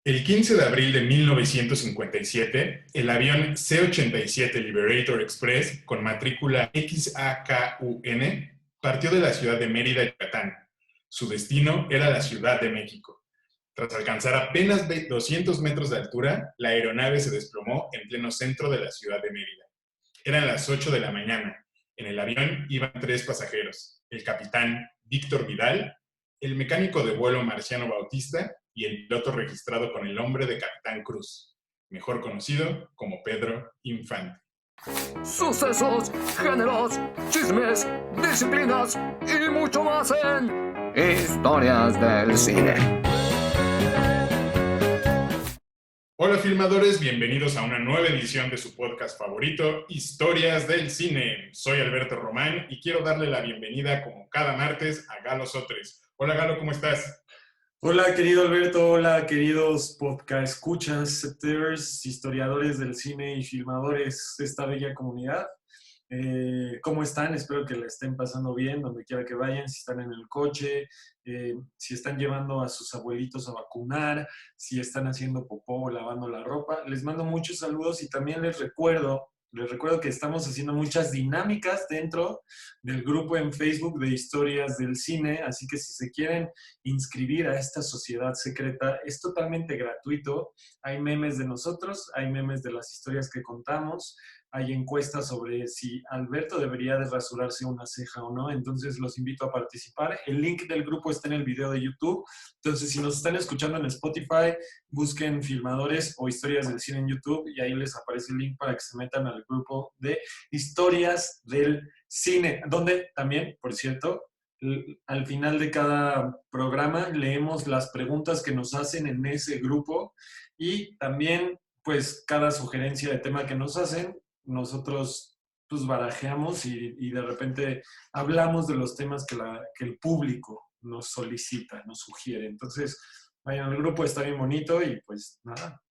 El 15 de abril de 1957, el avión C-87 Liberator Express, con matrícula XAKUN, partió de la ciudad de Mérida, Yucatán. Su destino era la Ciudad de México. Tras alcanzar apenas 200 metros de altura, la aeronave se desplomó en pleno centro de la ciudad de Mérida. Eran las 8 de la mañana. En el avión iban 3 pasajeros: el capitán Víctor Vidal, el mecánico de vuelo Marciano Bautista y el piloto registrado con el nombre de Capitán Cruz, mejor conocido como Pedro Infante. Sucesos, géneros, chismes, disciplinas y mucho más en Historias del Cine. Hola filmadores, bienvenidos a una nueva edición de su podcast favorito, Historias del Cine. Soy Alberto Román y quiero darle la bienvenida, como cada martes, a Galo Sotres. Hola Galo, ¿cómo estás? Hola querido Alberto, hola queridos podcast escuchas, seters, historiadores del cine y filmadores de esta bella comunidad. ¿Cómo están? Espero que la estén pasando bien donde quiera que vayan, si están en el coche, si están llevando a sus abuelitos a vacunar, si están haciendo popó o lavando la ropa. Les mando muchos saludos y también les recuerdo que estamos haciendo muchas dinámicas dentro del grupo en Facebook de Historias del Cine, así que si se quieren inscribir a esta sociedad secreta, es totalmente gratuito. Hay memes de nosotros, hay memes de las historias que contamos, hay encuestas sobre si Alberto debería de rasurarse una ceja o no, entonces los invito a participar. El link del grupo está en el video de YouTube, entonces si nos están escuchando en Spotify, busquen Filmadores o Historias del Cine en YouTube y ahí les aparece el link para que se metan al grupo de Historias del Cine, donde también, por cierto, al final de cada programa leemos las preguntas que nos hacen en ese grupo y también, pues, cada sugerencia de tema que nos hacen, nosotros pues barajeamos y de repente hablamos de los temas que el público nos solicita, nos sugiere. Entonces, vayan al grupo, está bien bonito y pues nada.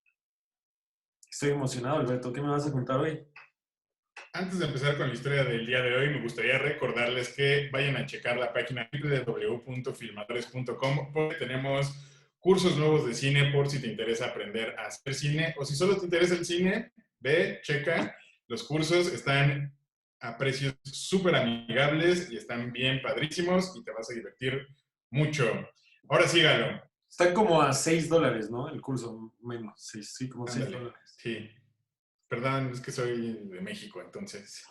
Estoy emocionado, Alberto. ¿Qué me vas a contar hoy? Antes de empezar con la historia del día de hoy, me gustaría recordarles que vayan a checar la página www.filmadores.com, porque tenemos cursos nuevos de cine por si te interesa aprender a hacer cine, o si solo te interesa el cine, ve, checa. Los cursos están a precios súper amigables y están bien padrísimos y te vas a divertir mucho. Ahora sí, Galo. Están como a $6, ¿no? El curso, menos. Sí, como Ándale. $6. Sí. Perdón, es que soy de México, entonces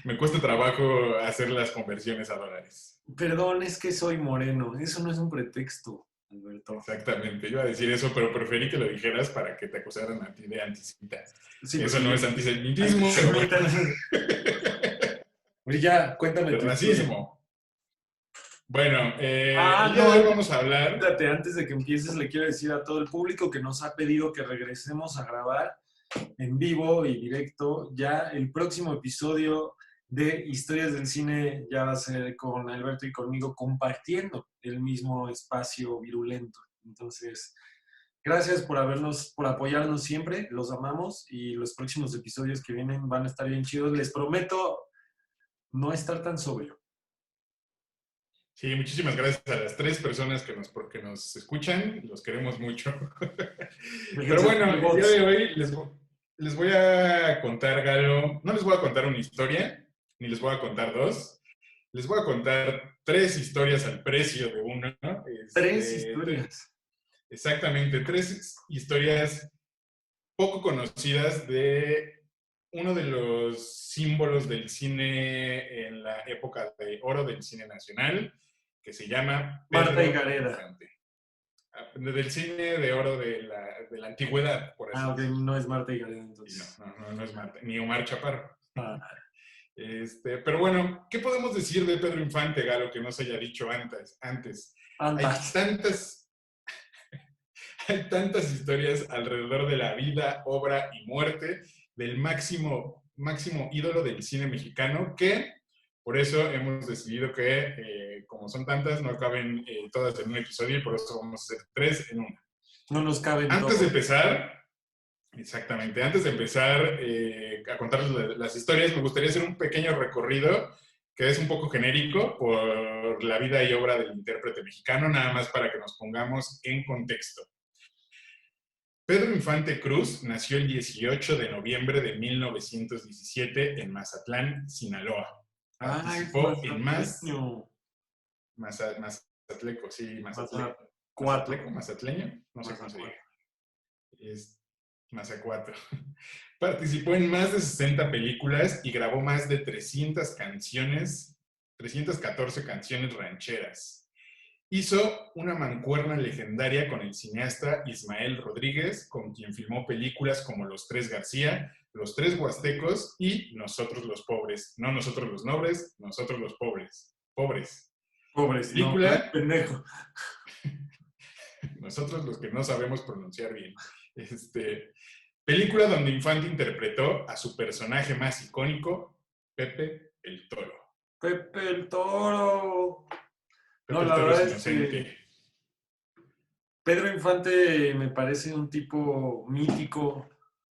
me cuesta trabajo hacer las conversiones a dólares. Perdón, es que soy moreno. Eso no es un pretexto, Alberto. Exactamente, iba a decir eso, pero preferí que lo dijeras para que te acusaran a ti de antisemita. Sí, eso no es antisemitismo, pero bueno. Ya, cuéntame. De racismo. Bueno, el no, día de hoy vamos a hablar... Espérate, antes de que empieces, le quiero decir a todo el público que nos ha pedido que regresemos a grabar en vivo y directo. Ya el próximo episodio de Historias del Cine ya va a ser con Alberto y conmigo compartiendo el mismo espacio virulento. Entonces, gracias por apoyarnos siempre, los amamos y los próximos episodios que vienen van a estar bien chidos. Les prometo no estar tan sobrio. Sí, muchísimas gracias a las 3 personas que nos escuchan, los queremos mucho. Pero bueno, el día de hoy les voy a contar, Galo, no les voy a contar una historia, ni les voy a contar 2, les voy a contar 3 historias al precio de una. 3 historias. Exactamente, 3 historias poco conocidas de uno de los símbolos del cine en la época de oro del cine nacional, que se llama Marta y Gareda. Del cine de oro de la antigüedad, por así decirlo. Ok, no es Marta y Gareda entonces. No es Marta, ni Omar Chaparro. Pero bueno, ¿qué podemos decir de Pedro Infante, Galo, que no se haya dicho antes? Hay tantas historias alrededor de la vida, obra y muerte del máximo ídolo del cine mexicano, que por eso hemos decidido que, como son tantas, no caben todas en un episodio y por eso vamos a hacer 3 en una. No nos caben Antes de empezar a contarles las historias, me gustaría hacer un pequeño recorrido que es un poco genérico por la vida y obra del intérprete mexicano, nada más para que nos pongamos en contexto. Pedro Infante Cruz nació el 18 de noviembre de 1917 en Mazatlán, Sinaloa. Ay, es Participó en más... mazatleño. Mazatleco, sí, Mazatleco. Mazacuatro. ¿Mazatleco? ¿Mazatleño? No sé cómo se diga. Mazacuatro. Es Mazacuatro. Participó en más de 60 películas y grabó más de 300 canciones, 314 canciones rancheras. Hizo una mancuerna legendaria con el cineasta Ismael Rodríguez, con quien filmó películas como Los Tres García, Los Tres Huastecos y Nosotros los Pobres. No nosotros los nobles, nosotros los pobres. Pobres. Pobres, Película. no, pendejo. Nosotros los que no sabemos pronunciar bien. Película donde Infante interpretó a su personaje más icónico, Pepe el Toro. Pepe el Toro. Pepe No, el la Toro verdad es es que inocente. Pedro Infante me parece un tipo mítico,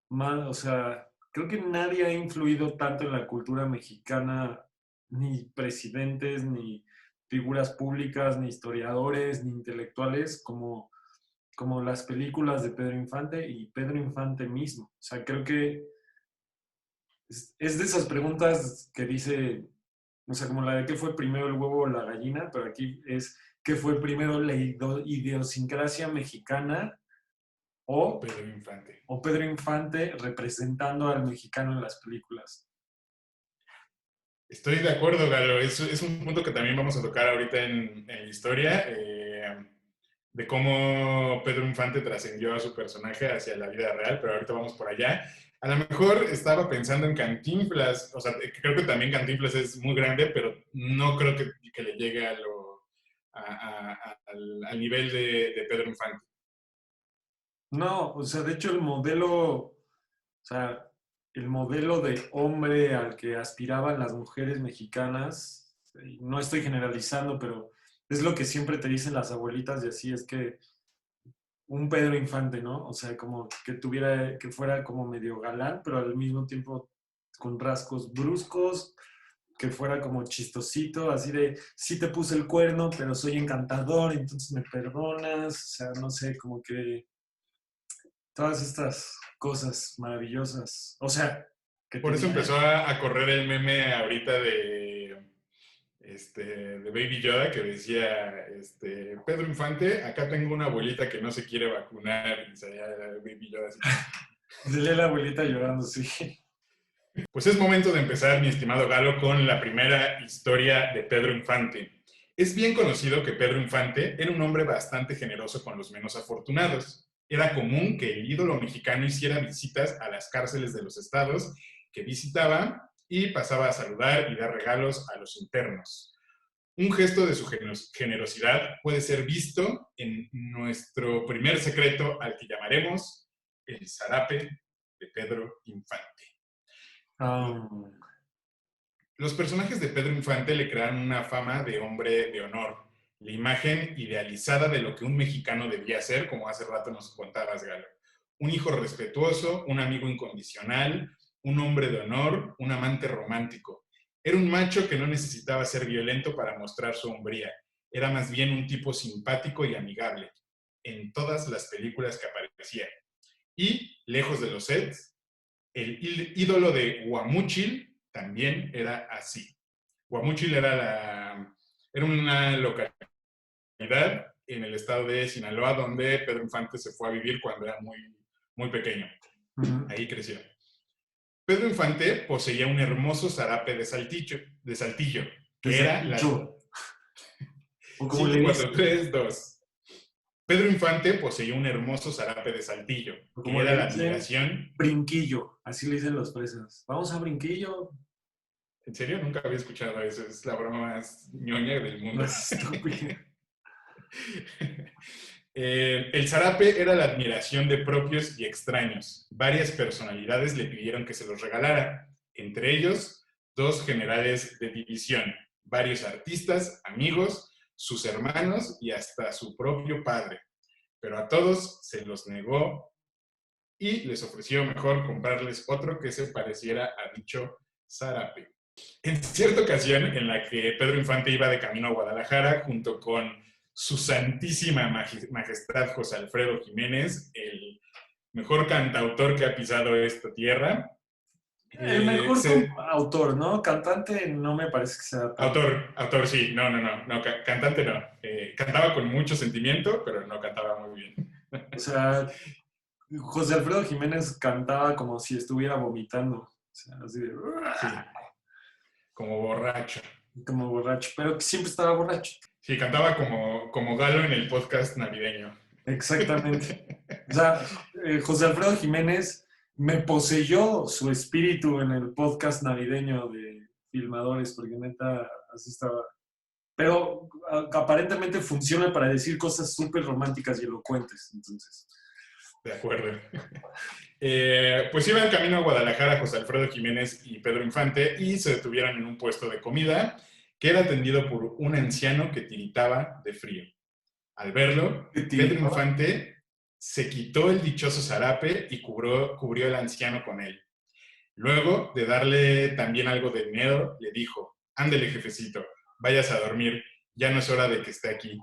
o sea, creo que nadie ha influido tanto en la cultura mexicana, ni presidentes, ni figuras públicas, ni historiadores, ni intelectuales, como las películas de Pedro Infante y Pedro Infante mismo. O sea, creo que es de esas preguntas que dice, o sea, como la de qué fue primero el huevo o la gallina, pero aquí es qué fue primero la idiosincrasia mexicana o Pedro Infante representando al mexicano en las películas. Estoy de acuerdo, Galo. Es un punto que también vamos a tocar ahorita en la historia, de cómo Pedro Infante trascendió a su personaje hacia la vida real, pero ahorita vamos por allá. A lo mejor estaba pensando en Cantinflas, o sea, creo que también Cantinflas es muy grande, pero no creo que le llegue al nivel de Pedro Infante. No, o sea, de hecho o sea, el modelo de hombre al que aspiraban las mujeres mexicanas, y no estoy generalizando, pero es lo que siempre te dicen las abuelitas y así, es que un Pedro Infante, ¿no? O sea, como que fuera como medio galán, pero al mismo tiempo con rasgos bruscos, que fuera como chistosito, así de, sí te puse el cuerno, pero soy encantador, entonces me perdonas, o sea, no sé, como que todas estas cosas maravillosas, o sea, que Por eso tenía... empezó a correr el meme ahorita de Baby Yoda que decía, Pedro Infante, acá tengo una abuelita que no se quiere vacunar, y salía Baby Yoda así. Dile a la abuelita llorando, sí. Pues es momento de empezar, mi estimado Galo, con la primera historia de Pedro Infante. Es bien conocido que Pedro Infante era un hombre bastante generoso con los menos afortunados. Era común que el ídolo mexicano hiciera visitas a las cárceles de los estados que visitaba y pasaba a saludar y dar regalos a los internos. Un gesto de su generosidad puede ser visto en nuestro primer secreto, al que llamaremos el zarape de Pedro Infante. Los personajes de Pedro Infante le crearon una fama de hombre de honor, la imagen idealizada de lo que un mexicano debía ser, como hace rato nos contabas, Galo. Un hijo respetuoso, un amigo incondicional, un hombre de honor, un amante romántico. Era un macho que no necesitaba ser violento para mostrar su hombría. Era más bien un tipo simpático y amigable en todas las películas que aparecía. Y, lejos de los sets, el ídolo de Guamúchil también era así. Guamúchil era una localidad en el estado de Sinaloa donde Pedro Infante se fue a vivir cuando era muy, muy pequeño. Ahí creció. Pedro Infante poseía un hermoso zarape de saltillo, que era la... 5, 4, 3, 2. Pedro Infante poseía un hermoso zarape de saltillo, que era la admiración... Brinquillo, así le dicen los presos. Vamos a Brinquillo. ¿En serio? Nunca había escuchado eso. Es la broma más ñoña del mundo. Más estúpida. El zarape era la admiración de propios y extraños. Varias personalidades le pidieron que se los regalara, entre ellos 2 generales de división, varios artistas, amigos, sus hermanos y hasta su propio padre. Pero a todos se los negó y les ofreció mejor comprarles otro que se pareciera a dicho zarape. En cierta ocasión en la que Pedro Infante iba de camino a Guadalajara junto con su santísima majestad José Alfredo Jiménez, el mejor cantautor que ha pisado esta tierra. El mejor autor, ¿no? Cantante no me parece que sea tan... Autor, sí. No, cantante no. Cantaba con mucho sentimiento, pero no cantaba muy bien. O sea, José Alfredo Jiménez cantaba como si estuviera vomitando. O sea, así de... Sí, como borracho. Como borracho, pero que siempre estaba borracho. Sí, cantaba como Galo en el podcast navideño. Exactamente. O sea, José Alfredo Jiménez me poseyó su espíritu en el podcast navideño de Filmadores, porque neta, así estaba. Pero aparentemente funciona para decir cosas súper románticas y elocuentes, entonces. De acuerdo. Pues iban camino a Guadalajara José Alfredo Jiménez y Pedro Infante y se detuvieron en un puesto de comida que era atendido por un anciano que tiritaba de frío. Al verlo, Pedro Infante se quitó el dichoso zarape y cubrió al anciano con él. Luego de darle también algo de dinero, le dijo: ándele, jefecito, váyase a dormir, ya no es hora de que esté aquí.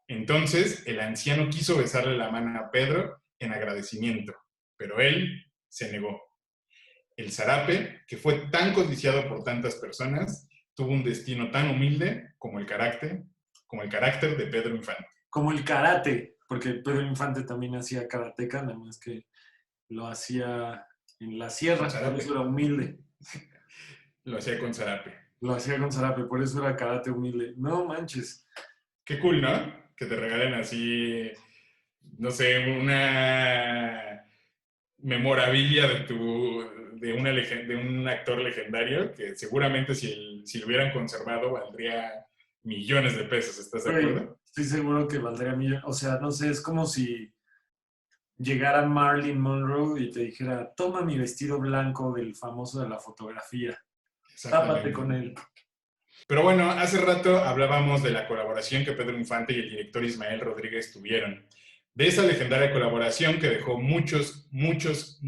Entonces el anciano quiso besarle la mano a Pedro en agradecimiento, pero él se negó. El zarape, que fue tan codiciado por tantas personas, tuvo un destino tan humilde como el carácter de Pedro Infante. Como el karate, porque Pedro Infante también hacía karateca, nada más que lo hacía en la sierra, por eso era humilde. Lo hacía con zarape. Lo hacía con zarape, por eso era karate humilde. No manches. Qué cool, ¿no? Que te regalen así, no sé, una memorabilia de un actor legendario que seguramente si lo hubieran conservado valdría millones de pesos. ¿Estás de acuerdo? Estoy seguro que valdría millones. O sea, no sé, es como si llegara Marilyn Monroe y te dijera: toma mi vestido blanco del famoso de la fotografía, tápate con él. Pero bueno, hace rato hablábamos de la colaboración que Pedro Infante y el director Ismael Rodríguez tuvieron. De esa legendaria colaboración que dejó muchísimos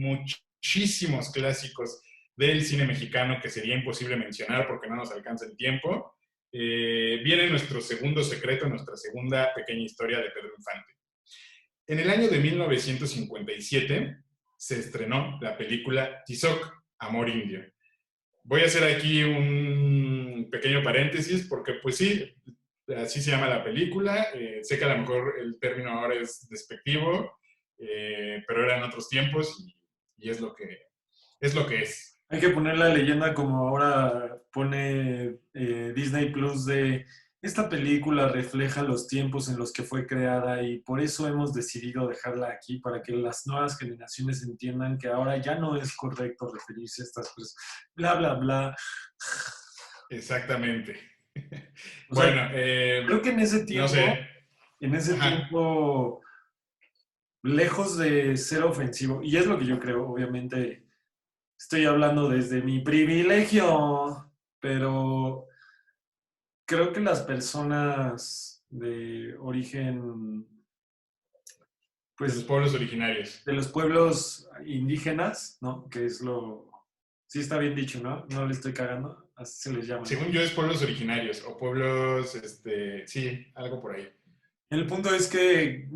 clásicos del cine mexicano que sería imposible mencionar porque no nos alcanza el tiempo. Viene nuestro segundo secreto, nuestra segunda pequeña historia de Pedro Infante. En el año de 1957 se estrenó la película Tizoc, Amor Indio. Voy a hacer aquí un pequeño paréntesis porque pues sí, así se llama la película. Sé que a lo mejor el término ahora es despectivo, pero eran otros tiempos y es lo que es. Hay que poner la leyenda como ahora pone Disney Plus de: esta película refleja los tiempos en los que fue creada y por eso hemos decidido dejarla aquí, para que las nuevas generaciones entiendan que ahora ya no es correcto referirse a estas personas. Bla, bla, bla. Exactamente. Bueno, creo que en ese tiempo, no sé. Tiempo, lejos de ser ofensivo, y es lo que yo creo, obviamente, estoy hablando desde mi privilegio, pero creo que las personas de origen, pues, de los pueblos originarios. De los pueblos indígenas, ¿no? Que es lo... Sí está bien dicho, ¿no? No le estoy cagando, así se les llama. Según yo es pueblos originarios o pueblos, sí, algo por ahí. El punto es que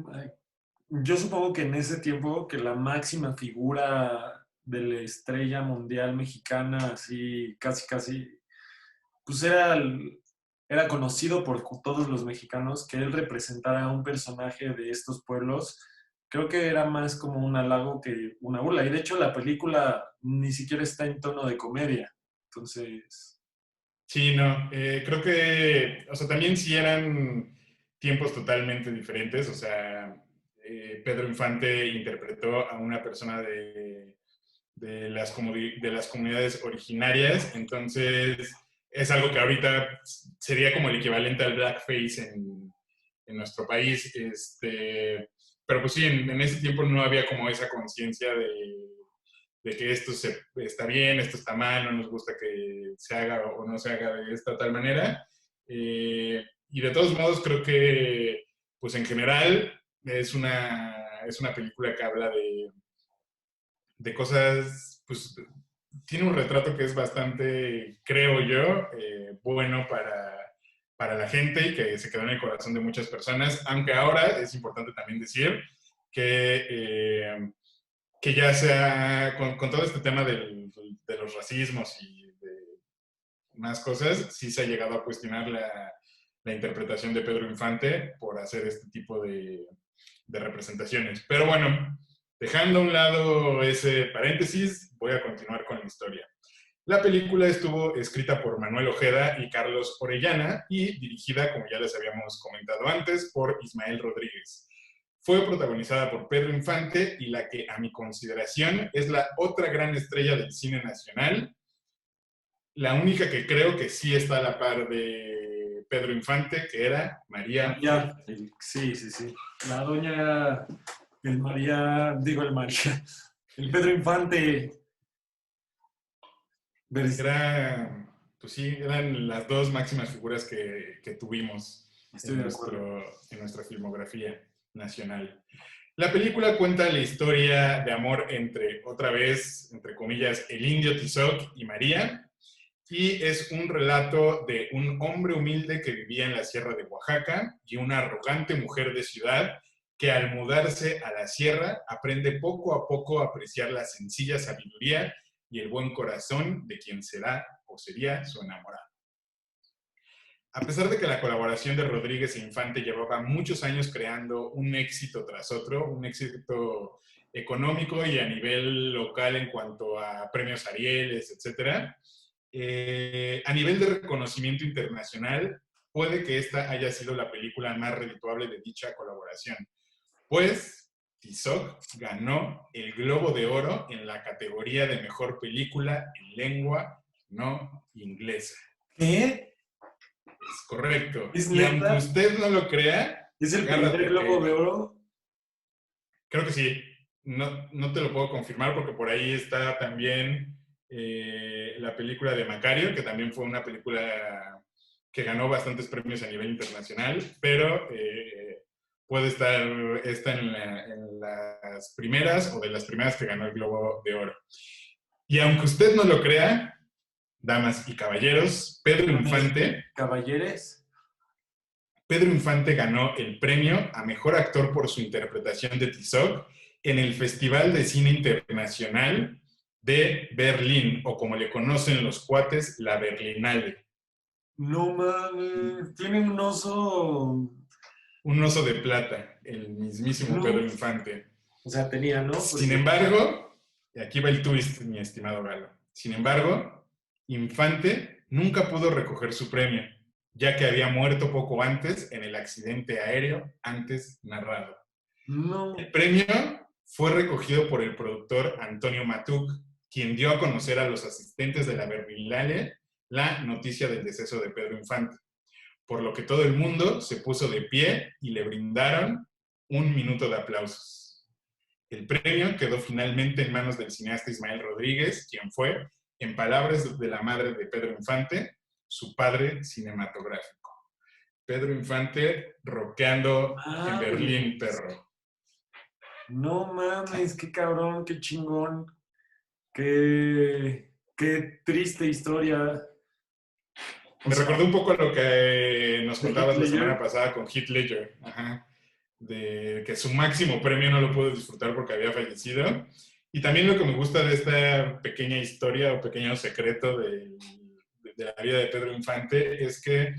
yo supongo que en ese tiempo que la máxima figura de la estrella mundial mexicana, así casi, pues era conocido por todos los mexicanos, que él representara a un personaje de estos pueblos. Creo que era más como un halago que una burla. Y de hecho la película ni siquiera está en tono de comedia. Entonces... Sí, no. Creo que, o sea, también sí eran tiempos totalmente diferentes. O sea, Pedro Infante interpretó a una persona de las comunidades originarias. Entonces, es algo que ahorita sería como el equivalente al blackface en nuestro país. Pero pues sí, en ese tiempo no había como esa conciencia de que esto está bien, esto está mal, no nos gusta que se haga o no se haga de esta tal manera. Y de todos modos creo que, pues en general, es una película que habla de cosas, pues tiene un retrato que es bastante, creo yo, bueno para la gente y que se quedó en el corazón de muchas personas, aunque ahora es importante también decir que que ya sea, con todo este tema de los racismos y de más cosas, sí se ha llegado a cuestionar la interpretación de Pedro Infante por hacer este tipo de representaciones. Pero bueno, dejando a un lado ese paréntesis, voy a continuar con la historia. La película estuvo escrita por Manuel Ojeda y Carlos Orellana y dirigida, como ya les habíamos comentado antes, por Ismael Rodríguez. Fue protagonizada por Pedro Infante y la que, a mi consideración, es la otra gran estrella del cine nacional, la única que creo que sí está a la par de Pedro Infante, que era María. Ya, sí. La doña, el María, el Pedro Infante. Era, pues sí, eran las dos máximas figuras que tuvimos en nuestra filmografía nacional. La película cuenta la historia de amor entre, otra vez, entre comillas, el indio Tizoc y María, y es un relato de un hombre humilde que vivía en la sierra de Oaxaca y una arrogante mujer de ciudad que al mudarse a la sierra aprende poco a poco a apreciar la sencilla sabiduría y el buen corazón de quien será o sería su enamorado. A pesar de que la colaboración de Rodríguez e Infante llevaba muchos años creando un éxito tras otro, un éxito económico y a nivel local en cuanto a premios Arieles, etc., a nivel de reconocimiento internacional, puede que esta haya sido la película más redituable de dicha colaboración, pues Tizoc ganó el Globo de Oro en la categoría de Mejor Película en Lengua No Inglesa. ¿Qué? Es correcto. ¿Es y neta? aunque usted no lo crea... ¿Es el primer Globo de Oro? Creo que sí. No te lo puedo confirmar porque por ahí está también la película de Macario, que también fue una película que ganó bastantes premios a nivel internacional, pero puede estar en las primeras o de las primeras que ganó el Globo de Oro. Y aunque usted no lo crea, damas y caballeros, Pedro Infante ganó el premio a Mejor Actor por su interpretación de Tizoc en el Festival de Cine Internacional de Berlín, o como le conocen los cuates, la Berlinale. No mames, tiene un oso... Un oso de plata, el mismísimo Pedro Infante. O sea, tenía, ¿no? Sin embargo, y aquí va el twist, mi estimado Galo. Sin embargo, Infante nunca pudo recoger su premio, ya que había muerto poco antes en el accidente aéreo antes narrado. No. El premio fue recogido por el productor Antonio Matuc, quien dio a conocer a los asistentes de la Berlinale la noticia del deceso de Pedro Infante, por lo que todo el mundo se puso de pie y le brindaron 1 minuto de aplausos. El premio quedó finalmente en manos del cineasta Ismael Rodríguez, quien fue, en palabras de la madre de Pedro Infante, su padre cinematográfico. Pedro Infante rockeando en Berlín, perro. No mames, qué cabrón, qué chingón. Qué triste historia. Me recordó un poco a lo que nos contabas la semana pasada con Heath Ledger. Ajá. De que su máximo premio no lo pudo disfrutar porque había fallecido. Y también lo que me gusta de esta pequeña historia o pequeño secreto de la vida de Pedro Infante es que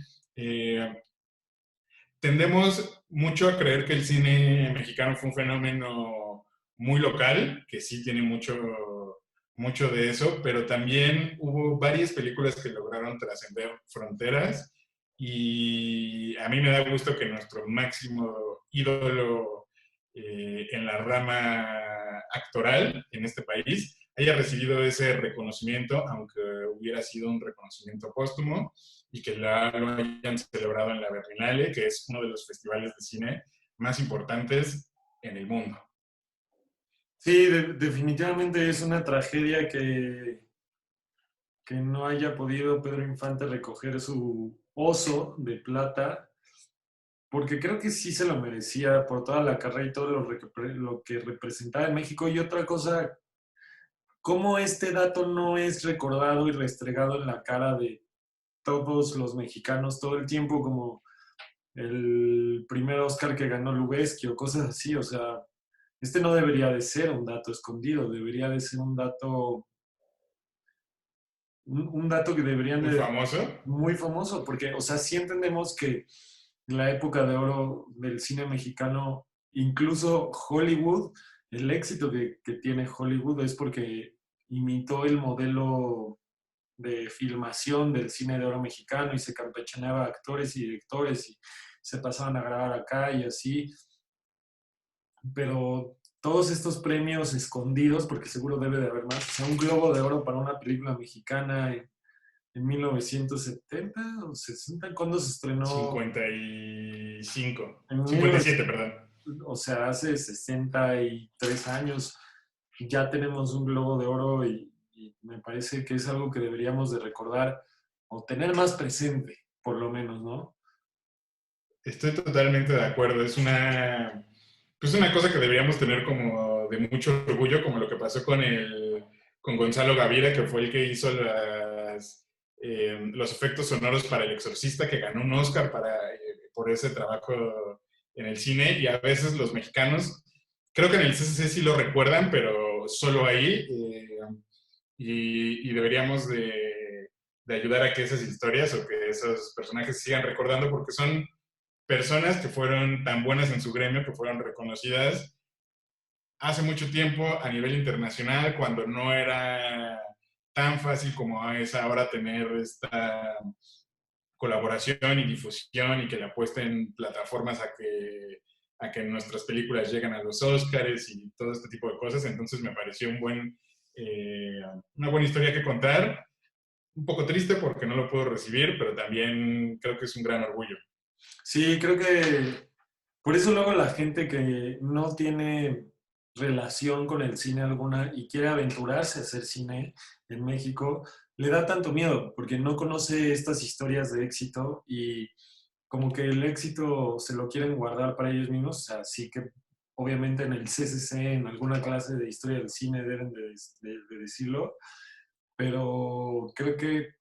tendemos mucho a creer que el cine mexicano fue un fenómeno muy local, que sí tiene mucho de eso, pero también hubo varias películas que lograron trascender fronteras y a mí me da gusto que nuestro máximo ídolo en la rama actoral en este país haya recibido ese reconocimiento, aunque hubiera sido un reconocimiento póstumo, y que lo hayan celebrado en la Berlinale, que es uno de los festivales de cine más importantes en el mundo. Sí, definitivamente es una tragedia que no haya podido Pedro Infante recoger su oso de plata, porque creo que sí se lo merecía por toda la carrera y todo lo que representaba en México. Y otra cosa, cómo este dato no es recordado y restregado en la cara de todos los mexicanos todo el tiempo, como el primer Oscar que ganó Lubezki o cosas así. O sea, este no debería de ser un dato escondido, debería de ser un dato que deberían Muy de... famoso. Muy famoso, porque, o sea, sí entendemos que la época de oro del cine mexicano, incluso Hollywood, el éxito que tiene Hollywood es porque imitó el modelo de filmación del cine de oro mexicano y se campechaneaba a actores y directores y se pasaban a grabar acá y así. Pero todos estos premios escondidos, porque seguro debe de haber más, o sea, un Globo de Oro para una película mexicana en 1970 o 60, ¿cuándo se estrenó? 55. En 57, perdón. o sea, hace 63 años ya tenemos un Globo de Oro y me parece que es algo que deberíamos de recordar o tener más presente, por lo menos, ¿no? Estoy totalmente de acuerdo. Pues una cosa que deberíamos tener como de mucho orgullo, como lo que pasó con Gonzalo Gavira, que fue el que hizo los efectos sonoros para El Exorcista, que ganó un Oscar por ese trabajo en el cine. Y a veces los mexicanos, creo que en el CCC sí lo recuerdan, pero solo ahí. Y deberíamos de ayudar a que esas historias o que esos personajes sigan recordando, porque son personas que fueron tan buenas en su gremio, que fueron reconocidas hace mucho tiempo a nivel internacional, cuando no era tan fácil como es ahora tener esta colaboración y difusión y que la apuesta en plataformas a que nuestras películas lleguen a los Oscars y todo este tipo de cosas. Entonces me pareció una buena historia que contar. Un poco triste porque no lo puedo recibir, pero también creo que es un gran orgullo. Sí, creo que por eso luego la gente que no tiene relación con el cine alguna y quiere aventurarse a hacer cine en México, le da tanto miedo porque no conoce estas historias de éxito y como que el éxito se lo quieren guardar para ellos mismos. O sea, sí que obviamente en el CCC, en alguna clase de historia del cine deben de decirlo, pero creo que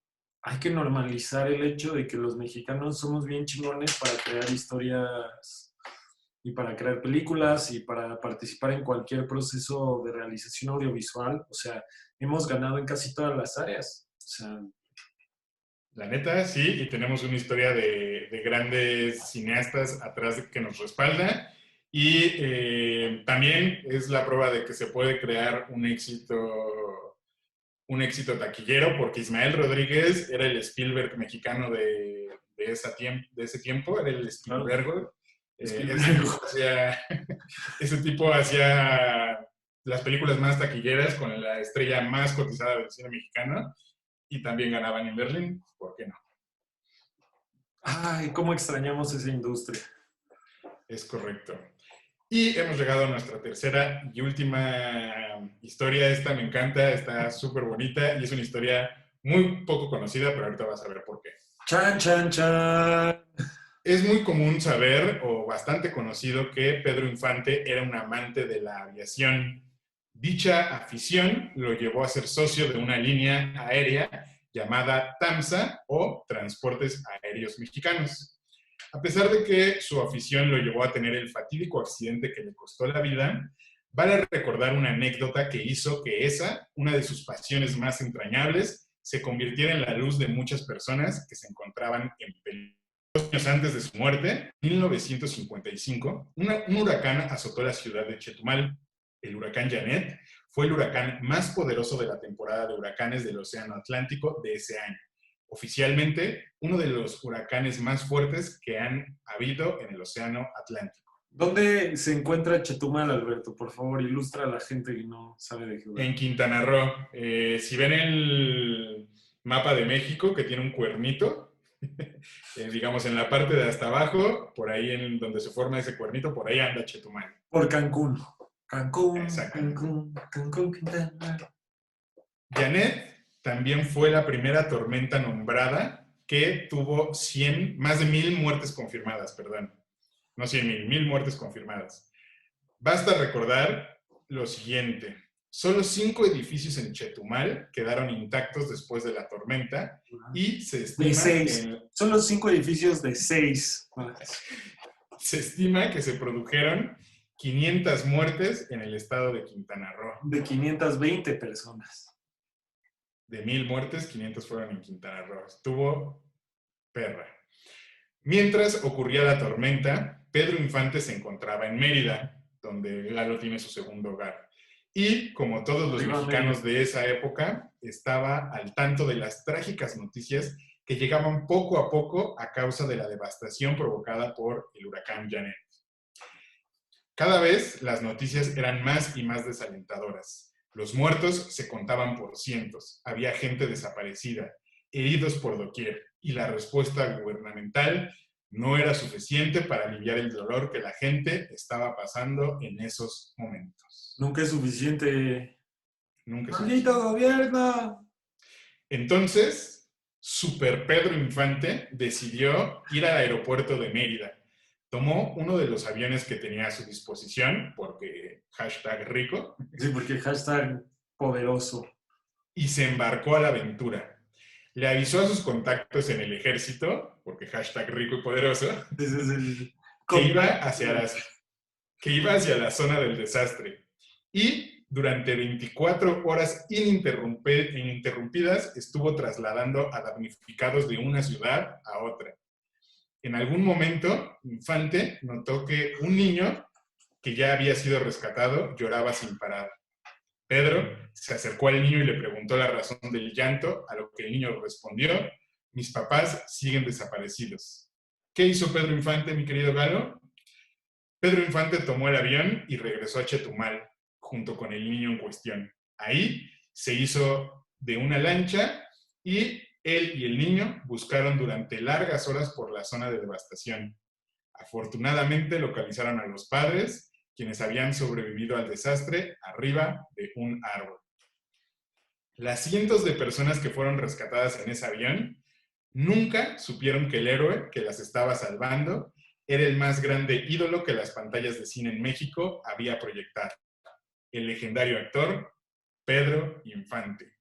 hay que normalizar el hecho de que los mexicanos somos bien chingones para crear historias y para crear películas y para participar en cualquier proceso de realización audiovisual. O sea, hemos ganado en casi todas las áreas. O sea, La neta, sí, y tenemos una historia de grandes cineastas atrás que nos respalda. Y también es la prueba de que se puede crear un éxito taquillero, porque Ismael Rodríguez era el Spielberg mexicano de ese tiempo, era el Spielberg. Ese tipo hacía las películas más taquilleras con la estrella más cotizada del cine mexicano y también ganaban en Berlín, ¿por qué no? ay, cómo extrañamos esa industria. Es correcto. Y hemos llegado a nuestra tercera y última historia. Esta me encanta, está súper bonita y es una historia muy poco conocida, pero ahorita vas a ver por qué. ¡Chan, chan, chan! Es muy común saber, o bastante conocido, que Pedro Infante era un amante de la aviación. Dicha afición lo llevó a ser socio de una línea aérea llamada TAMSA o Transportes Aéreos Mexicanos. A pesar de que su afición lo llevó a tener el fatídico accidente que le costó la vida, vale recordar una anécdota que hizo que esa, una de sus pasiones más entrañables, se convirtiera en la luz de muchas personas que se encontraban en peligro. 2 años antes de su muerte, en 1955, un huracán azotó la ciudad de Chetumal. El huracán Janet fue el huracán más poderoso de la temporada de huracanes del Océano Atlántico de ese año. Oficialmente, uno de los huracanes más fuertes que han habido en el Océano Atlántico. ¿Dónde se encuentra Chetumal, Alberto? Por favor, ilustra a la gente que no sabe de geografía. En Quintana Roo. Si ven el mapa de México, que tiene un cuernito, digamos en la parte de hasta abajo, por ahí en donde se forma ese cuernito, por ahí anda Chetumal. Por Cancún. Cancún, Quintana. Janet también fue la primera tormenta nombrada que tuvo más de 1,000 muertes confirmadas, perdón. No 100,000, 1,000 muertes confirmadas. Basta recordar lo siguiente. Solo 5 edificios en Chetumal quedaron intactos después de la tormenta y se estima... De 6. Solo 5 edificios de 6. Se estima que se produjeron 500 muertes en el estado de Quintana Roo. De 520 personas. De 1000 muertes, 500 fueron en Quintana Roo. Estuvo perra. Mientras ocurría la tormenta, Pedro Infante se encontraba en Mérida, donde Lalo tiene su segundo hogar. Y, como todos los mexicanos de esa época, estaba al tanto de las trágicas noticias que llegaban poco a poco a causa de la devastación provocada por el huracán Janet. Cada vez las noticias eran más y más desalentadoras. Los muertos se contaban por cientos, había gente desaparecida, heridos por doquier, y la respuesta gubernamental no era suficiente para aliviar el dolor que la gente estaba pasando en esos momentos. Nunca es suficiente. Nunca es ¡Maldito suficiente. gobierno! Entonces, Super Pedro Infante decidió ir al aeropuerto de Mérida. Tomó uno de los aviones que tenía a su disposición, porque #rico. Sí, porque hashtag poderoso. Y se embarcó a la aventura. Le avisó a sus contactos en el ejército, porque #rico y poderoso, Ese es el... que iba hacia la zona del desastre. Y durante 24 horas ininterrumpidas estuvo trasladando a damnificados de una ciudad a otra. En algún momento, Infante notó que un niño que ya había sido rescatado lloraba sin parar. Pedro se acercó al niño y le preguntó la razón del llanto, a lo que el niño respondió: mis papás siguen desaparecidos. ¿Qué hizo Pedro Infante, mi querido Galo? Pedro Infante tomó el avión y regresó a Chetumal, junto con el niño en cuestión. Ahí se hizo de una lancha y él y el niño buscaron durante largas horas por la zona de devastación. Afortunadamente localizaron a los padres, quienes habían sobrevivido al desastre, arriba de un árbol. Las cientos de personas que fueron rescatadas en ese avión nunca supieron que el héroe que las estaba salvando era el más grande ídolo que las pantallas de cine en México había proyectado: el legendario actor Pedro Infante.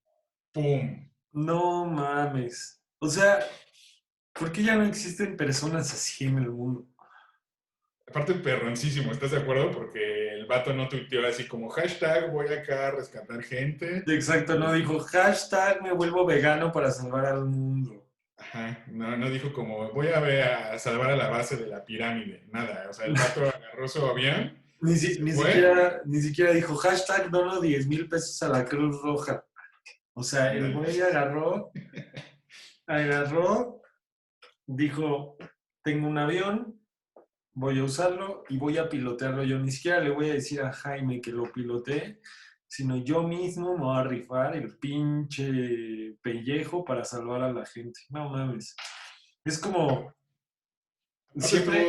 ¡Pum! No mames. O sea, ¿por qué ya no existen personas así en el mundo? Aparte, perroncísimo, ¿estás de acuerdo? Porque el vato no tuiteó así como voy acá a rescatar gente. Exacto, no dijo hashtag me vuelvo vegano para salvar al mundo. Ajá, no dijo como voy a salvar a la base de la pirámide. Nada, o sea, el vato agarró su avión. Ni siquiera dijo hashtag dono 10,000 pesos a la Cruz Roja. O sea, el güey agarró, dijo, tengo un avión, voy a usarlo y voy a pilotearlo yo. Ni siquiera le voy a decir a Jaime que lo pilotee, sino yo mismo me voy a rifar el pinche pellejo para salvar a la gente. No mames. Es como... Siempre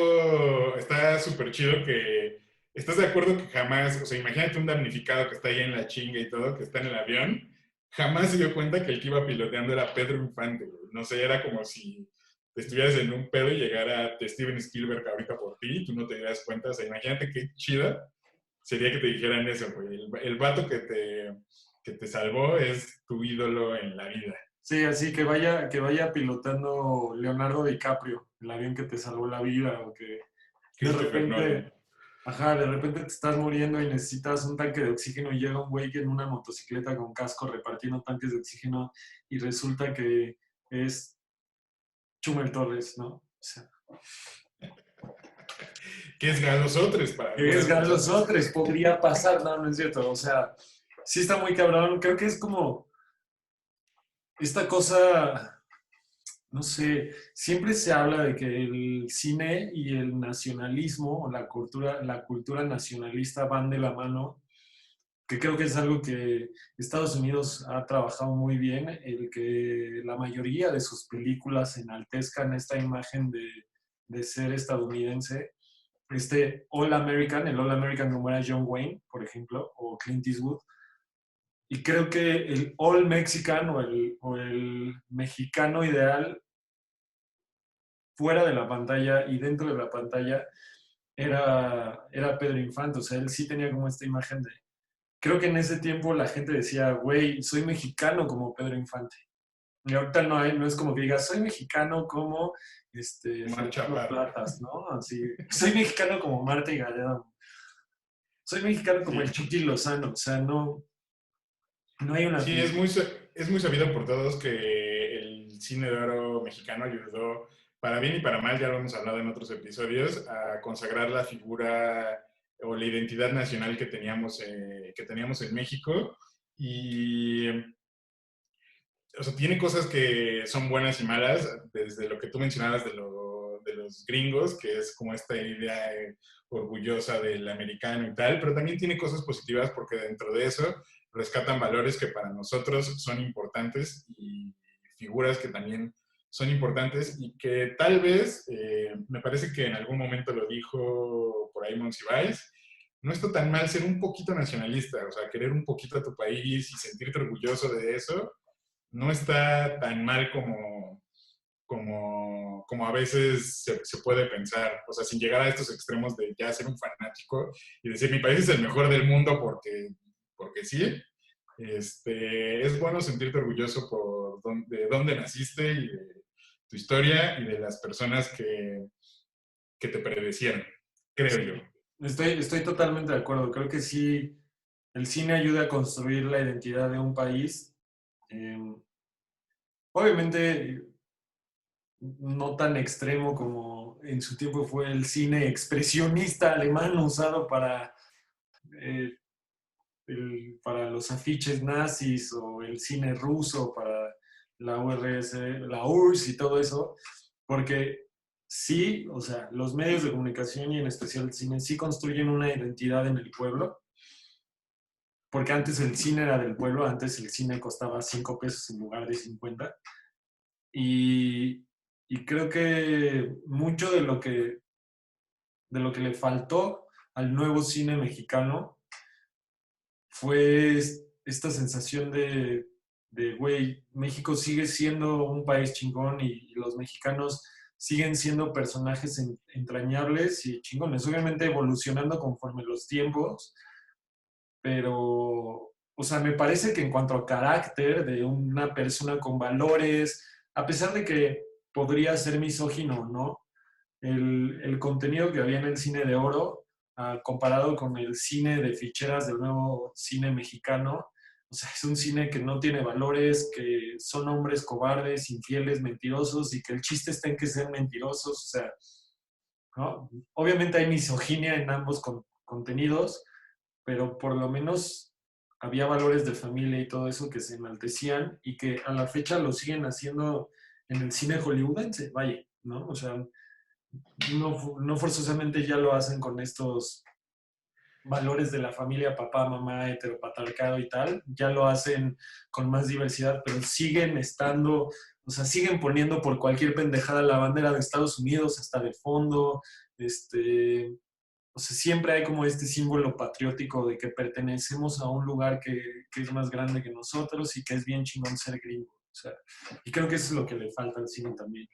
está súper chido que... ¿Estás de acuerdo que jamás, o sea, imagínate un damnificado que está ahí en la chinga y todo, que está en el avión, jamás se dio cuenta que el que iba piloteando era Pedro Infante, güey? No sé, era como si estuvieras en un pedo y llegara Steven Spielberg ahorita por ti y tú no te dieras cuenta. O sea, imagínate qué chida sería que te dijeran eso, güey. El vato que te salvó es tu ídolo en la vida. Sí, así que vaya pilotando Leonardo DiCaprio, el avión que te salvó la vida, o que de repente te estás muriendo y necesitas un tanque de oxígeno y llega un güey en una motocicleta con casco repartiendo tanques de oxígeno y resulta que es Chumel Torres, ¿no? O sea, ¿qué es Galosotres? ¿qué es Galosotres? Podría pasar, no es cierto. O sea, sí está muy cabrón. Creo que es como esta cosa, no sé, siempre se habla de que el cine y el nacionalismo o la cultura nacionalista van de la mano, que creo que es algo que Estados Unidos ha trabajado muy bien, el que la mayoría de sus películas enaltezcan esta imagen de ser estadounidense. El All American como era John Wayne, por ejemplo, o Clint Eastwood. Y creo que el All Mexican o el mexicano ideal fuera de la pantalla y dentro de la pantalla era Pedro Infante. O sea, él sí tenía como esta imagen de... Creo que en ese tiempo la gente decía, güey, soy mexicano como Pedro Infante. Y ahorita no es como que digas, soy mexicano como Marcha Platas, ¿no? Así, soy mexicano como Marta y Gallardo. soy mexicano como Sí, el Chucky Lozano, o sea, no hay una sí, afinidad. es muy sabido por todos que el cine de oro mexicano ayudó, para bien y para mal, ya lo hemos hablado en otros episodios, a consagrar la figura o la identidad nacional que teníamos en México. Y o sea, tiene cosas que son buenas y malas, desde lo que tú mencionabas de los gringos, que es como esta idea orgullosa del americano y tal, pero también tiene cosas positivas porque dentro de eso rescatan valores que para nosotros son importantes y figuras que también son importantes y que tal vez, me parece que en algún momento lo dijo por ahí Monsiváis, no está tan mal ser un poquito nacionalista, o sea, querer un poquito a tu país y sentirte orgulloso de eso no está tan mal como a veces se puede pensar. O sea, sin llegar a estos extremos de ya ser un fanático y decir mi país es el mejor del mundo porque sí. Es bueno sentirte orgulloso de dónde naciste y de tu historia y de las personas que te predecieron, creo yo. Estoy totalmente de acuerdo. Creo que sí, el cine ayuda a construir la identidad de un país. Eh, obviamente, no tan extremo como en su tiempo fue el cine expresionista alemán usado eh, para los afiches nazis o el cine ruso para la URSS, la URSS y todo eso, porque sí, o sea, los medios de comunicación y en especial el cine sí construyen una identidad en el pueblo, porque antes el cine era del pueblo, antes el cine costaba 5 pesos en lugar de 50, y, y creo que mucho de lo que le faltó al nuevo cine mexicano fue esta sensación güey, México sigue siendo un país chingón y los mexicanos siguen siendo personajes entrañables y chingones, obviamente evolucionando conforme los tiempos, pero, o sea, me parece que en cuanto a carácter de una persona con valores, a pesar de que podría ser misógino, ¿no? El contenido que había en el cine de oro, comparado con el cine de ficheras del nuevo cine mexicano, o sea, es un cine que no tiene valores, que son hombres cobardes, infieles, mentirosos y que el chiste está en que sean mentirosos, o sea, ¿no? Obviamente hay misoginia en ambos contenidos, pero por lo menos había valores de familia y todo eso que se enaltecían y que a la fecha lo siguen haciendo en el cine hollywoodense, vaya, ¿no? O sea, no forzosamente ya lo hacen con estos valores de la familia, papá, mamá, heteropatriarcado y tal, ya lo hacen con más diversidad, pero siguen estando, o sea, siguen poniendo por cualquier pendejada la bandera de Estados Unidos hasta de fondo, o sea, siempre hay como este símbolo patriótico de que pertenecemos a un lugar que es más grande que nosotros y que es bien chingón ser gringo, o sea, y creo que eso es lo que le falta al cine también.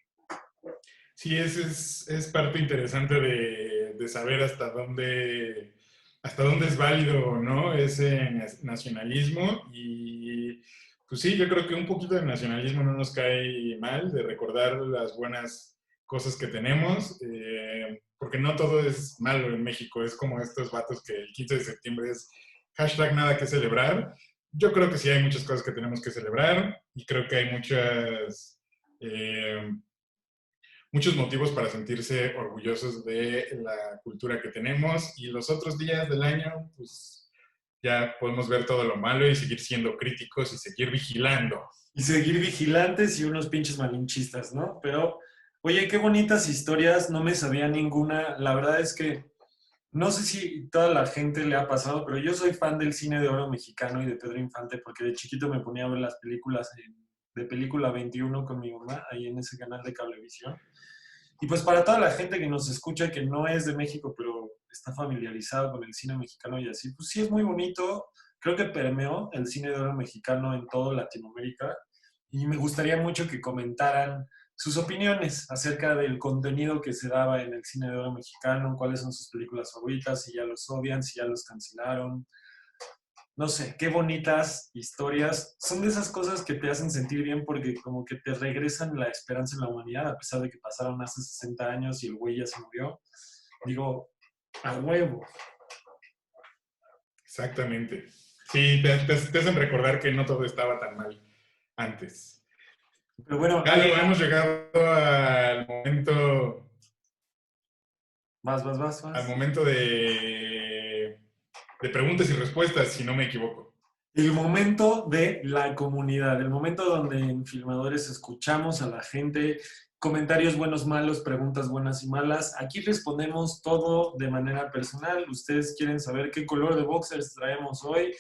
Sí, es parte interesante de saber hasta dónde es válido o no ese nacionalismo. Y pues sí, yo creo que un poquito de nacionalismo no nos cae mal, de recordar las buenas cosas que tenemos, porque no todo es malo en México. Es como estos vatos que el 15 de septiembre es hashtag nada que celebrar. Yo creo que sí hay muchas cosas que tenemos que celebrar y creo que hay eh, muchos motivos para sentirse orgullosos de la cultura que tenemos y los otros días del año, pues ya podemos ver todo lo malo y seguir siendo críticos y seguir vigilando. Y seguir vigilantes y unos pinches malinchistas, ¿no? Pero, oye, qué bonitas historias, no me sabía ninguna. La verdad es que no sé si toda la gente le ha pasado, pero yo soy fan del cine de oro mexicano y de Pedro Infante porque de chiquito me ponía a ver las películas de Película 21 con mi mamá, ahí en ese canal de Cablevisión. Y pues para toda la gente que nos escucha, que no es de México, pero está familiarizado con el cine mexicano y así, pues sí es muy bonito. Creo que permeó el cine de oro mexicano en toda Latinoamérica y me gustaría mucho que comentaran sus opiniones acerca del contenido que se daba en el cine de oro mexicano, cuáles son sus películas favoritas, si ya los odian, si ya los cancelaron, no sé, qué bonitas historias. Son de esas cosas que te hacen sentir bien porque como que te regresan la esperanza en la humanidad, a pesar de que pasaron hace 60 años y el güey ya se murió. Digo, a huevo. Exactamente. Sí, te hacen recordar que no todo estaba tan mal antes. Pero bueno, Galo, hemos llegado al vas. momento de preguntas y respuestas, si no me equivoco. El momento de la comunidad, el momento donde en Filmadores escuchamos a la gente, comentarios buenos, malos, preguntas buenas y malas. Aquí respondemos todo de manera personal. Ustedes quieren saber qué color de boxers traemos hoy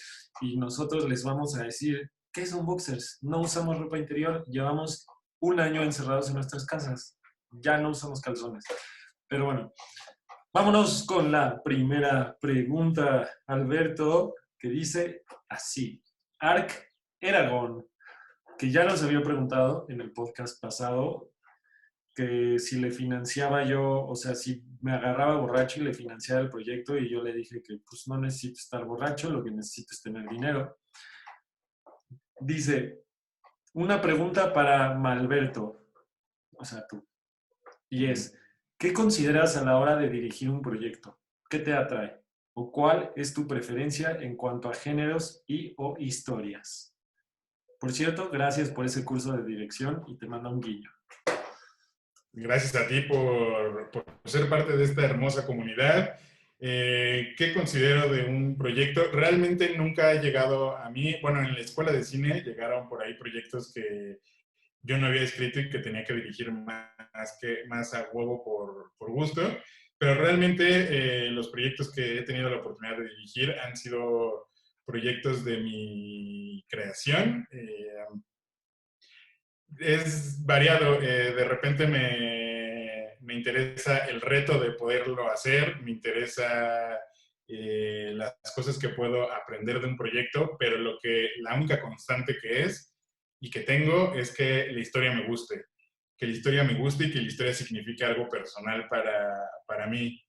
y nosotros les vamos a decir qué son boxers. No usamos ropa interior, llevamos un año encerrados en nuestras casas. Ya no usamos calzones. Pero bueno, vámonos con la primera pregunta, Alberto, que dice así. Arc Eragon, que ya nos había preguntado en el podcast pasado, que si le financiaba yo, o sea, si me agarraba borracho y le financiaba el proyecto, y yo le dije que pues no necesito estar borracho, lo que necesito es tener dinero. Dice, una pregunta para Malberto, o sea, tú, y es, ¿qué consideras a la hora de dirigir un proyecto? ¿Qué te atrae? ¿O cuál es tu preferencia en cuanto a géneros y o historias? Por cierto, gracias por ese curso de dirección y te manda un guiño. Gracias a ti por ser parte de esta hermosa comunidad. ¿Qué considero de un proyecto? Realmente nunca ha llegado a mí, bueno, en la escuela de cine llegaron por ahí proyectos que yo no había escrito y que tenía que dirigir más a huevo por gusto, pero realmente los proyectos que he tenido la oportunidad de dirigir han sido proyectos de mi creación. Es variado, de repente me interesa el reto de poderlo hacer, me interesa las cosas que puedo aprender de un proyecto, pero la única constante que es y que tengo es que la historia me guste, que la historia me guste y que la historia signifique algo personal para mí.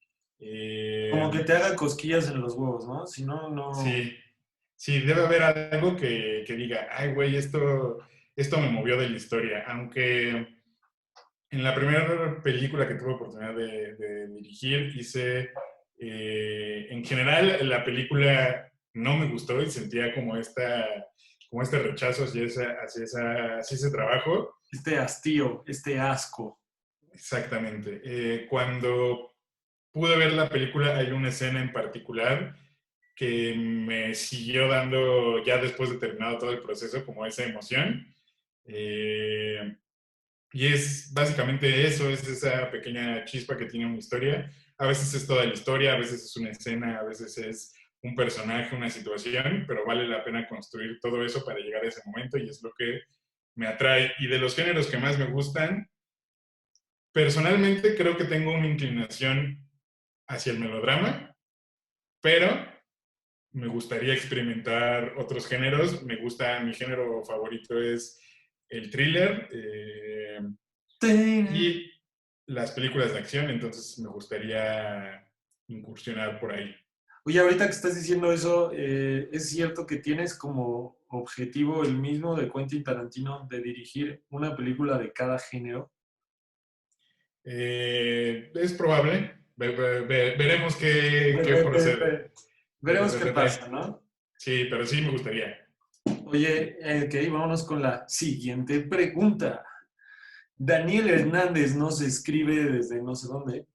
Como que te haga cosquillas en los huevos, ¿no? Si no, no... Sí, sí, debe haber algo que diga, ay, güey, esto me movió de la historia, aunque en la primera película que tuve oportunidad de dirigir, en general, la película no me gustó y sentía como este rechazo hacia ese trabajo. Este hastío, este asco. Exactamente. Cuando pude ver la película, hay una escena en particular que me siguió dando, ya después de terminado todo el proceso, como esa emoción. Y es básicamente eso, es esa pequeña chispa que tiene una historia. A veces es toda la historia, a veces es una escena, a veces es un personaje, una situación, pero vale la pena construir todo eso para llegar a ese momento y es lo que me atrae. Y de los géneros que más me gustan, personalmente creo que tengo una inclinación hacia el melodrama, pero me gustaría experimentar otros géneros. Mi género favorito es el thriller y las películas de acción, entonces me gustaría incursionar por ahí. Oye, ahorita que estás diciendo eso, ¿es cierto que tienes como objetivo el mismo de Quentin Tarantino de dirigir una película de cada género? Es probable. Veremos qué procede. Veremos qué pasa, ¿no? Sí, pero sí me gustaría. Oye, ok, vámonos con la siguiente pregunta. Daniel Hernández nos escribe desde no sé dónde.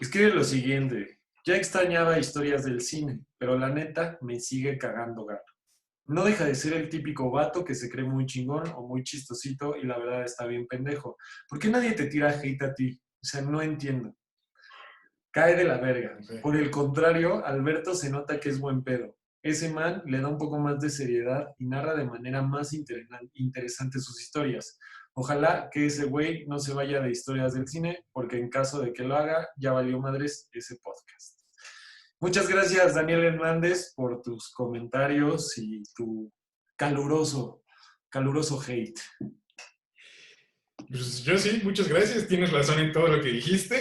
Escribe lo siguiente. Ya extrañaba historias del cine, pero la neta me sigue cagando gato. No deja de ser el típico vato que se cree muy chingón o muy chistosito y la verdad está bien pendejo. ¿Por qué nadie te tira hate a ti? O sea, no entiendo. Cae de la verga. Sí. Por el contrario, Alberto se nota que es buen pedo. Ese man le da un poco más de seriedad y narra de manera más interesante sus historias. Ojalá que ese güey no se vaya de historias del cine, porque en caso de que lo haga, ya valió madres ese podcast. Muchas gracias, Daniel Hernández, por tus comentarios y tu caluroso hate. Pues yo sí, muchas gracias. Tienes razón en todo lo que dijiste.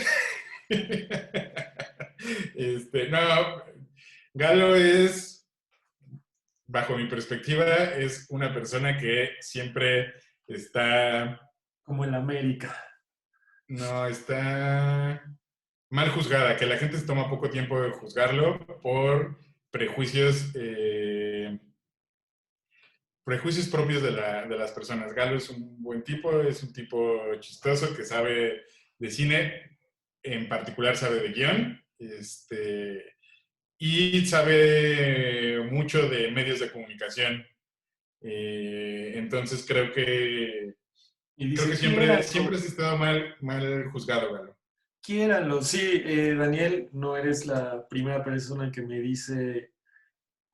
No, Galo es, bajo mi perspectiva, es una persona que siempre está... Como en América. No, está mal juzgada, que la gente se toma poco tiempo de juzgarlo por prejuicios, prejuicios propios de las personas. Galo es un buen tipo, es un tipo chistoso que sabe de cine, en particular sabe de guión, y sabe mucho de medios de comunicación. Entonces Y creo dice, que siempre has estado mal juzgado, Galo. quiéranlo. Sí, Daniel, no eres la primera persona que me dice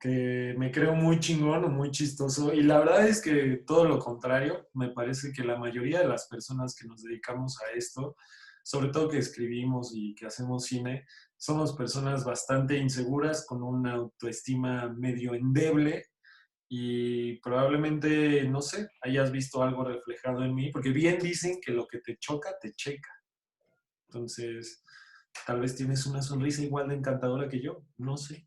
que me creo muy chingón o muy chistoso. Y la verdad es que todo lo contrario, me parece que la mayoría de las personas que nos dedicamos a esto, sobre todo que escribimos y que hacemos cine, somos personas bastante inseguras, con una autoestima medio endeble y probablemente, no sé, hayas visto algo reflejado en mí, porque bien dicen que lo que te choca, te checa. Entonces, tal vez tienes una sonrisa igual de encantadora que yo, no sé.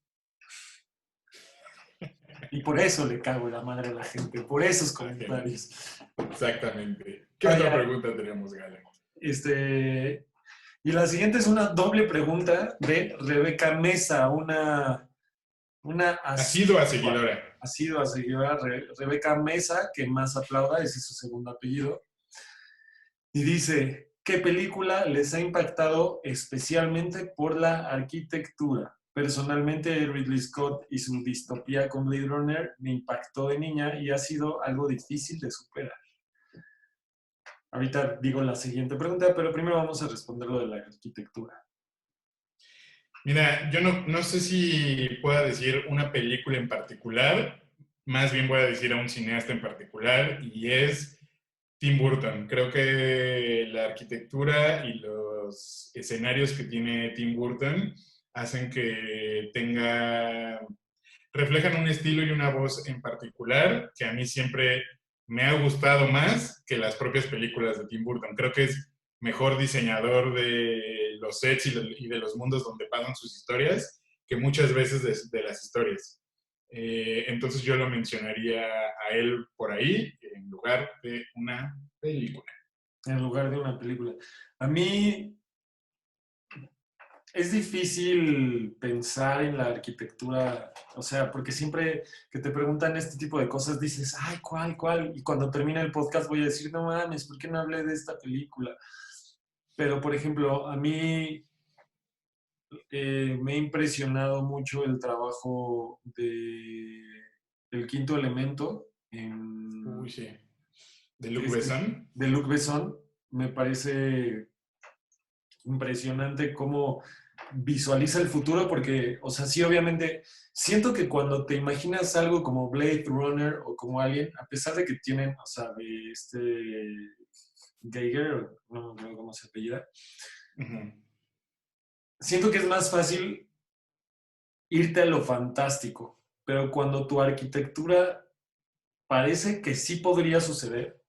Y por eso le cago en la madre a la gente, por esos comentarios. Exactamente. ¿Qué Ah, otra ya. pregunta tenemos, Galo? Y la siguiente es una doble pregunta de Rebeca Mesa, una Asidua seguidora. asidua seguidora, Rebeca Mesa, que más aplauda, ese es su segundo apellido. Y dice, ¿qué película les ha impactado especialmente por la arquitectura? Personalmente, Ridley Scott y su distopía con Blade Runner me impactó de niña y ha sido algo difícil de superar. Ahorita digo la siguiente pregunta, pero primero vamos a responder lo de la arquitectura. Mira, yo no sé si pueda decir una película en particular, más bien voy a decir a un cineasta en particular, y es Tim Burton. Creo que la arquitectura y los escenarios que tiene Tim Burton hacen que reflejan un estilo y una voz en particular que a mí siempre me ha gustado más que las propias películas de Tim Burton. Creo que es mejor diseñador de los sets y de los mundos donde pasan sus historias que muchas veces de las historias. Entonces yo lo mencionaría a él por ahí en lugar de una película. En lugar de una película. A mí es difícil pensar en la arquitectura, o sea, porque siempre que te preguntan este tipo de cosas dices, ay, ¿cuál? Y cuando termine el podcast voy a decir, no mames, ¿por qué no hablé de esta película? Pero, por ejemplo, a mí me ha impresionado mucho el trabajo de El Quinto Elemento Uy, sí. De Luc Besson. de Luc Besson. Me parece impresionante cómo visualiza el futuro porque, o sea, sí, obviamente, siento que cuando te imaginas algo como Blade Runner o como Alien, a pesar de que tienen, o sea, de Geiger, no me acuerdo cómo se apellida, siento que es más fácil irte a lo fantástico, pero cuando tu arquitectura parece que sí podría suceder,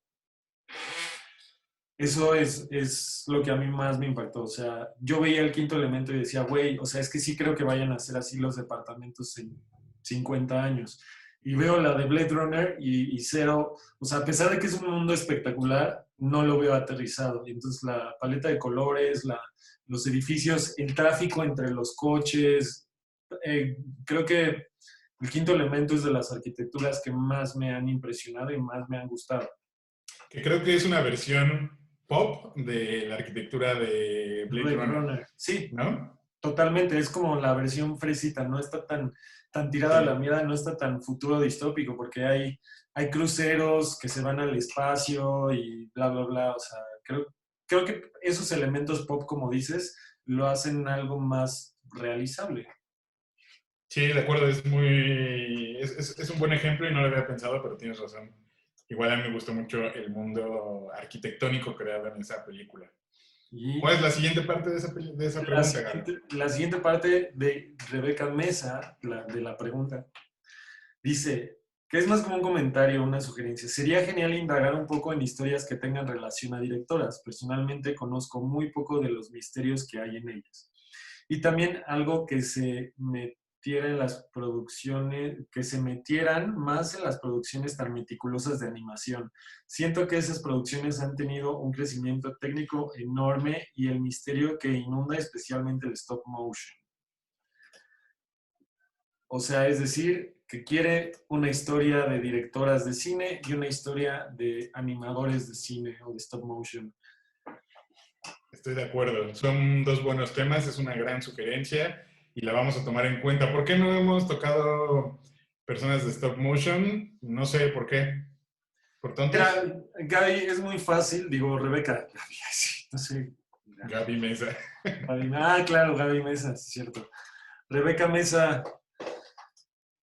eso es lo que a mí más me impactó. O sea, yo veía El Quinto Elemento y decía, güey, o sea, es que sí creo que vayan a ser así los departamentos en 50 años. Y veo la de Blade Runner y cero, o sea, a pesar de que es un mundo espectacular, no lo veo aterrizado. Y entonces la paleta de colores, los edificios, el tráfico entre los coches, creo que El Quinto Elemento es de las arquitecturas que más me han impresionado y más me han gustado. Que creo que es una versión pop de la arquitectura de Blade Runner. Sí, ¿no? totalmente. Es como la versión fresita, no está tan tirada a la mierda, no está tan futuro distópico, porque hay cruceros que se van al espacio y bla, bla, bla. O sea, creo que esos elementos pop, como dices, lo hacen algo más realizable. Sí, de acuerdo, es un buen ejemplo y no lo había pensado, pero tienes razón. Igual a mí me gustó mucho el mundo arquitectónico creado en esa película. Y ¿cuál es la siguiente parte de esa pregunta, Galo? La siguiente parte de Rebeca Mesa, de la pregunta, dice, que es más como un comentario, una sugerencia. Sería genial indagar un poco en historias que tengan relación a directoras. Personalmente conozco muy poco de los misterios que hay en ellas. Y también algo que se metiera en las producciones, que se metieran más en las producciones tan meticulosas de animación. Siento que esas producciones han tenido un crecimiento técnico enorme y el misterio que inunda especialmente el stop motion. O sea, es decir, que quiere una historia de directoras de cine y una historia de animadores de cine o de stop motion. Estoy de acuerdo. Son dos buenos temas, es una gran sugerencia y la vamos a tomar en cuenta. ¿Por qué no hemos tocado personas de stop motion? No sé por qué. ¿Por tontos? Gaby, es muy fácil, digo, Rebeca. Gaby, sí, no sé. Gaby Mesa. Claro, Gaby Mesa, sí, es cierto. Rebeca Mesa,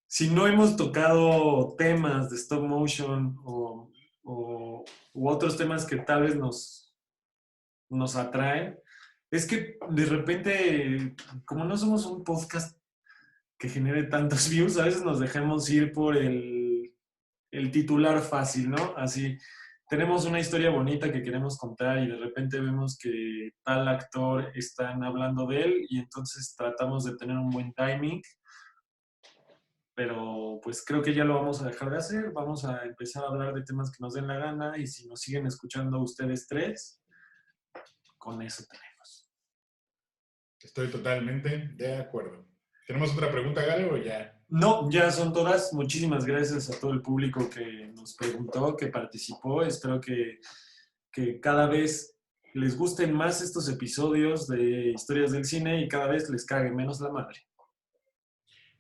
si no hemos tocado temas de stop motion u otros temas que tal vez nos atraen, es que de repente, como no somos un podcast que genere tantos views, a veces nos dejamos ir por el titular fácil, ¿no? Así, tenemos una historia bonita que queremos contar y de repente vemos que tal actor están hablando de él y entonces tratamos de tener un buen timing, pero pues creo que ya lo vamos a dejar de hacer, vamos a empezar a hablar de temas que nos den la gana y si nos siguen escuchando ustedes tres, con eso tenemos. Estoy totalmente de acuerdo. ¿Tenemos otra pregunta, Galo, o ya? No, ya son todas. Muchísimas gracias a todo el público que nos preguntó, que participó. Espero que cada vez les gusten más estos episodios de Historias del Cine y cada vez les cague menos la madre.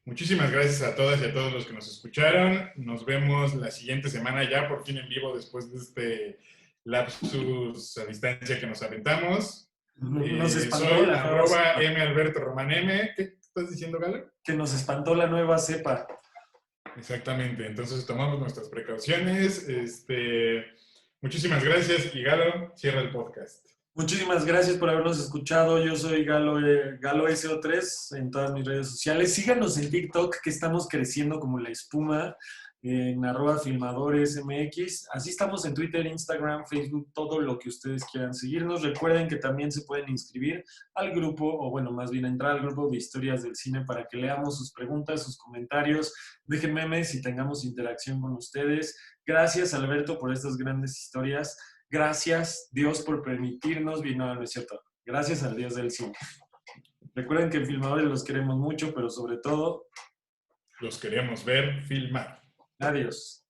Muchísimas gracias a todas y a todos los que nos escucharon. Nos vemos la siguiente semana ya por fin en vivo después de este lapsus a distancia que nos aventamos. Nos espantó soy la nueva cepa. @MAlbertoRomanM. ¿Qué estás diciendo, Galo? Que nos espantó la nueva cepa. Exactamente, entonces tomamos nuestras precauciones. Muchísimas gracias y Galo, cierra el podcast. Muchísimas gracias por habernos escuchado. Yo soy Galo SO3 en todas mis redes sociales. Síganos en TikTok, que estamos creciendo como la espuma, en @filmadoresmx. Así estamos en Twitter, Instagram, Facebook, todo lo que ustedes quieran seguirnos. Recuerden que también se pueden inscribir al grupo, o bueno, más bien entrar al grupo de Historias del Cine para que leamos sus preguntas, sus comentarios, dejen memes y tengamos interacción con ustedes. Gracias, Alberto, por estas grandes historias. Gracias, Dios, por permitirnos vivir. No, no es cierto. Gracias al Dios del cine. Recuerden que en Filmadores los queremos mucho, pero sobre todo, Los queremos ver filmar. adiós.